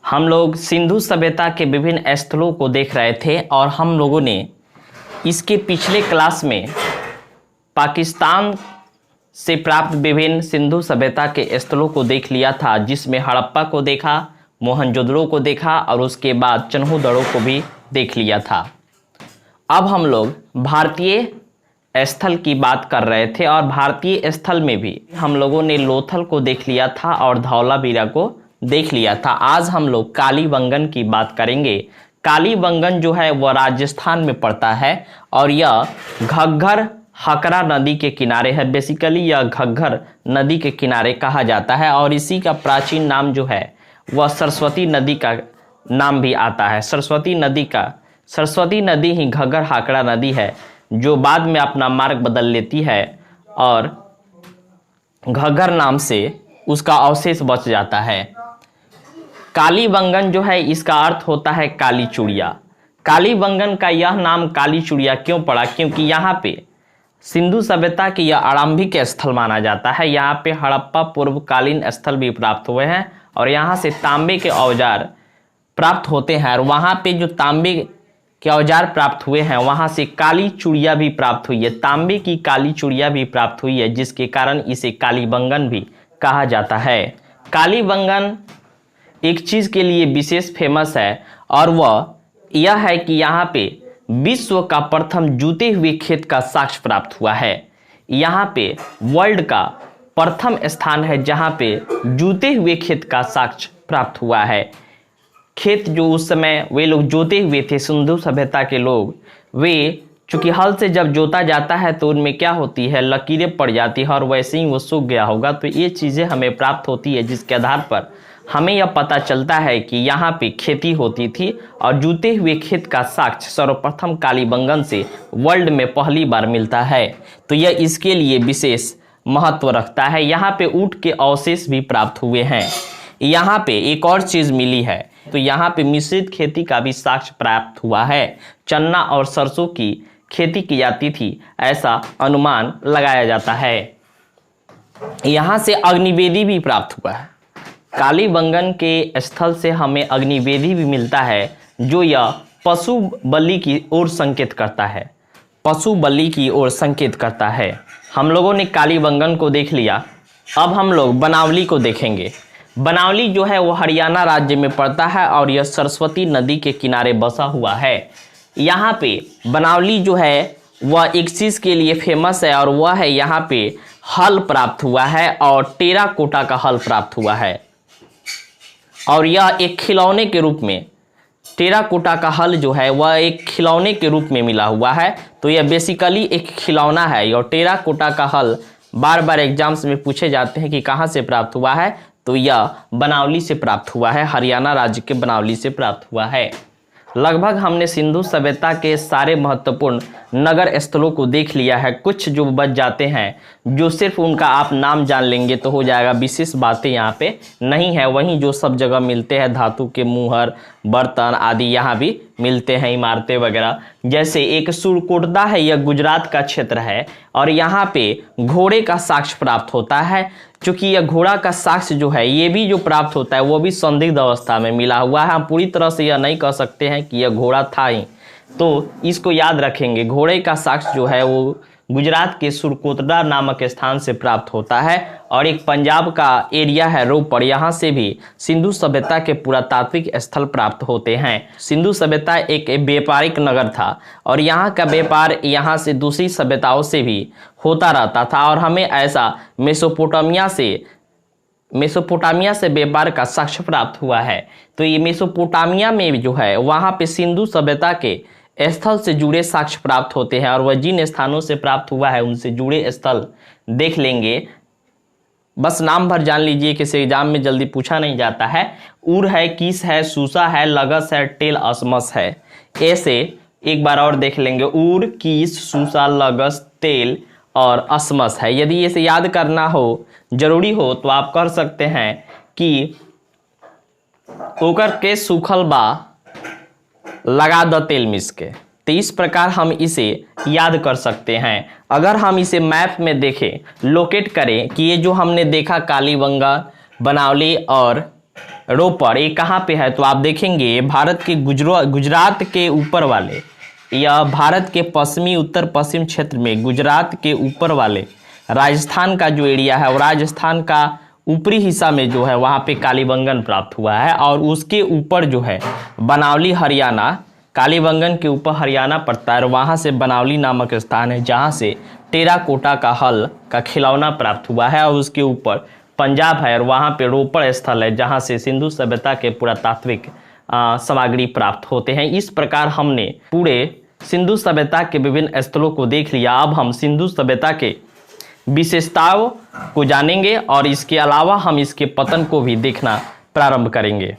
हम लोग सिंधु सभ्यता के विभिन्न स्थलों को देख रहे थे और हम लोगों ने इसके पिछले क्लास में पाकिस्तान से प्राप्त विभिन्न सिंधु सभ्यता के स्थलों को देख लिया था, जिसमें हड़प्पा को देखा, मोहनजोदड़ो को देखा और उसके बाद चन्हूदड़ो को भी देख लिया था। अब हम लोग भारतीय स्थल की बात कर रहे थे और भारतीय स्थल में भी हम लोगों ने लोथल को देख लिया था और धौलावीरा को देख लिया था। आज हम लोग कालीबंगन की बात करेंगे। कालीबंगन जो है वह राजस्थान में पड़ता है और यह घग्गर हकरा नदी के किनारे है। बेसिकली यह घग्गर नदी के किनारे कहा जाता है और इसी का प्राचीन नाम जो है वह सरस्वती नदी का नाम भी आता है। सरस्वती नदी ही घग्गर हकरा नदी है जो बाद में अपना मार्ग बदल लेती है और घग्गर नाम से उसका अवशेष बच जाता है। कालीबंगन जो है इसका अर्थ होता है काली चूड़िया। कालीबंगन का यह नाम काली चूड़िया क्यों पड़ा? क्योंकि यहाँ पे सिंधु सभ्यता की यह आरंभिक स्थल माना जाता है। यहाँ पे हड़प्पा पूर्वकालीन स्थल भी प्राप्त हुए हैं और यहाँ से तांबे के औजार प्राप्त होते हैं और वहाँ पे जो तांबे के औजार प्राप्त हुए हैं वहाँ से काली चूड़िया भी प्राप्त हुई है। तांबे की काली चूड़िया भी प्राप्त हुई है, जिसके कारण इसे कालीबंगन भी कहा जाता है। कालीबंगन एक चीज़ के लिए विशेष फेमस है और वह यह है कि यहाँ पे विश्व का प्रथम जूते हुए खेत का साक्ष्य प्राप्त हुआ है। यहाँ पे वर्ल्ड का प्रथम स्थान है जहाँ पे जूते हुए खेत का साक्ष्य प्राप्त हुआ है। खेत जो उस समय वे लोग जोते हुए थे, सिंधु सभ्यता के लोग, वे चूंकि हल से जब जोता जाता है तो उनमें क्या होती है, लकीरें पड़ जाती है और वैसे ही वो सूख गया होगा। तो ये चीज़ें हमें प्राप्त होती है जिसके आधार पर हमें यह पता चलता है कि यहाँ पे खेती होती थी और जूते हुए खेत का साक्ष्य सर्वप्रथम कालीबंगन से वर्ल्ड में पहली बार मिलता है। तो यह इसके लिए विशेष महत्व रखता है। यहाँ पे ऊँट के अवशेष भी प्राप्त हुए हैं। यहाँ पे एक और चीज़ मिली है, तो यहाँ पे मिश्रित खेती का भी साक्ष्य प्राप्त हुआ है। चन्ना और सरसों की खेती की जाती थी, ऐसा अनुमान लगाया जाता है। यहाँ से अग्निवेदी भी प्राप्त हुआ है। कालीबंगन के स्थल से हमें अग्निवेदी भी मिलता है जो यह पशु बलि की ओर संकेत करता है। पशु बलि की ओर संकेत करता है। हम लोगों ने कालीबंगन को देख लिया। अब हम लोग बनावली को देखेंगे। बनावली जो है वो हरियाणा राज्य में पड़ता है और यह सरस्वती नदी के किनारे बसा हुआ है। यहाँ पे बनावली जो है वह एक चीज़ के लिए फेमस है और वह है यहाँ पे हल प्राप्त हुआ है और टेराकोटा का हल प्राप्त हुआ है और यह एक खिलौने के रूप में, टेराकोटा का हल जो है वह एक खिलौने के रूप में मिला हुआ है। तो यह बेसिकली एक खिलौना है और टेराकोटा का हल बार बार एग्जाम्स में पूछे जाते हैं कि कहाँ से प्राप्त हुआ है, तो यह बनावली से प्राप्त हुआ है, हरियाणा राज्य के बनावली से प्राप्त हुआ है। लगभग हमने सिंधु सभ्यता के सारे महत्वपूर्ण नगर स्थलों को देख लिया है। कुछ जो बच जाते हैं, जो सिर्फ उनका आप नाम जान लेंगे तो हो जाएगा, विशेष बातें यहाँ पे नहीं है। वहीं जो सब जगह मिलते हैं, धातु के मुहर, बर्तन आदि यहाँ भी मिलते हैं, इमारतें वगैरह। जैसे एक सुरकोटदा है, यह गुजरात का क्षेत्र है और यहाँ पे घोड़े का साक्ष्य प्राप्त होता है। चूँकि यह घोड़ा का साक्ष्य जो है ये भी जो प्राप्त होता है वो भी संदिग्ध अवस्था में मिला हुआ है। हम पूरी तरह से यह नहीं कह सकते हैं कि यह घोड़ा था ही, तो इसको याद रखेंगे। घोड़े का साक्ष्य जो है वो गुजरात के सुरकोटदा नामक स्थान से प्राप्त होता है और एक पंजाब का एरिया है रोपड़, यहाँ से भी सिंधु सभ्यता के पुरातात्विक स्थल प्राप्त होते हैं। सिंधु सभ्यता एक व्यापारिक नगर था और यहाँ का व्यापार यहाँ से दूसरी सभ्यताओं से भी होता रहता था और हमें ऐसा मेसोपोटामिया से व्यापार का साक्ष्य प्राप्त हुआ है। तो ये मेसोपोटामिया में जो है वहाँ पे सिंधु सभ्यता के स्थल से जुड़े साक्ष्य प्राप्त होते हैं और वह जिन स्थानों से प्राप्त हुआ है उनसे जुड़े स्थल देख लेंगे। बस नाम भर जान लीजिए, किसी एग्जाम में जल्दी पूछा नहीं जाता है। उर है, कीस है, सूसा है, लगस है, टेल असमस है। ऐसे एक बार और देख लेंगे, उर, कीस, सूसा, लगस, तेल और असमस है। यदि इसे याद करना हो, जरूरी हो, तो आप कर सकते हैं कि ओकर के सूखल बा लगा द तेल मिस के। तो इस प्रकार हम इसे याद कर सकते हैं। अगर हम इसे मैप में देखें, लोकेट करें कि ये जो हमने देखा कालीबंगन, बनावली और रोपड़, ये कहाँ पे है? तो आप देखेंगे भारत के गुजरात के ऊपर वाले, यह भारत के पश्चिमी उत्तर पश्चिम क्षेत्र में गुजरात के ऊपर वाले राजस्थान का जो एरिया है, और राजस्थान का ऊपरी हिस्सा में जो है वहाँ पे कालीबंगन प्राप्त हुआ है। और उसके ऊपर जो है बनावली हरियाणा, कालीबंगन के ऊपर हरियाणा पड़ता है, और वहाँ से बनावली नामक स्थान है जहाँ से टेराकोटा का हल का खिलौना प्राप्त हुआ है। और उसके ऊपर पंजाब है, और वहाँ पे रोपड़ स्थल है जहाँ से सिंधु सभ्यता के पुरातात्विक सामग्री प्राप्त होते हैं। इस प्रकार हमने पूरे सिंधु सभ्यता के विभिन्न स्थलों को देख लिया। अब हम सिंधु सभ्यता के विशेषताओं को जानेंगे और इसके अलावा हम इसके पतन को भी देखना प्रारंभ करेंगे।